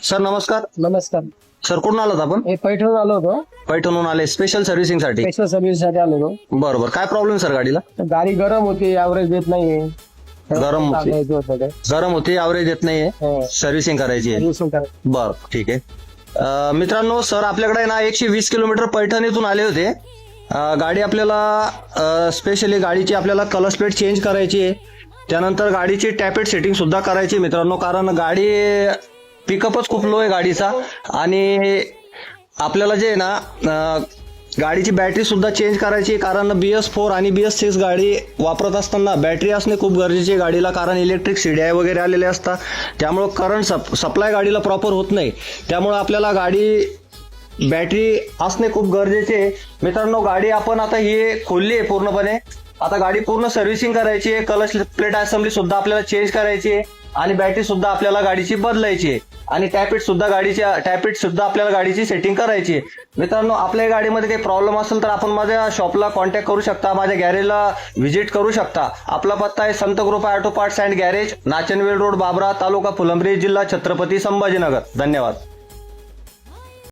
Sir नमस्कार. नमस्कार. Sir कुठून आलात आपण? हे पैठणून आलो होतो. पैठणहून आले स्पेशल सर्व्हिसिंग साठी. स्पेशल सर्व्हिस साठी आलो होतो. बरोबर. काय प्रॉब्लेम सर गाडीला? तर गाडी गरम होती, ऍव्हरेज देत नाहीये. गरम होती. टाकायचं होतं ते. गरम होती, ॲव्हरेज देत नाहीये, हो. सर्व्हिसिंग करायची आहे. सर्व्हिसिंग करायचं. बर ठीक आहे. मित्रांनो, सर आपल्याकडे ना 120 किलोमीटर पैठणीतून आले होते. गाडी आपल्याला स्पेशली गाडीची आपल्याला कलर प्लेट चेंज करायची आहे. त्यानंतर गाडीची टॅपेट सेटिंग सुद्धा करायची मित्रांनो, कारण गाडी पिकअपच खूप लो आहे गाडीचा. आणि आपल्याला जे आहे ना गाडीची बॅटरी सुद्धा चेंज करायची, कारण BS4 आणि BS6 गाडी वापरत असताना बॅटरी असणे खूप गरजेचे आहे गाडीला, कारण इलेक्ट्रिक CDI वगैरे आलेले असतात. त्यामुळे करंट सप्लाय गाडीला प्रॉपर होत नाही. त्यामुळे आपल्याला गाडी बॅटरी असणे खूप गरजेचे आहे मित्रांनो. गाडी आपण आता ही खोलली आहे पूर्णपणे. आता गाडी पूर्ण सर्व्हिसिंग करायची आहे. कलच प्लेट असेंब्ली सुद्धा आपल्याला चेंज करायची आहे आणि बॅटरी सुद्धा आपल्याला गाडीची बदलायची आहे आणि टॅपेट सुद्धा आपल्याला गाडीची सेटिंग करायची आहे. मित्रांनो, आपल्या गाडीमध्ये काही प्रॉब्लेम असेल तर आपण माझ्या शॉपला कॉन्टॅक्ट करू शकता, माझ्या गॅरेजला व्हिजिट करू शकता. आपला पत्ता आहे संत कृपा auto parts and garage, Nachanvel road, बाबरा, तालुका फुलंब्री, जिल्हा छत्रपती संभाजीनगर. धन्यवाद.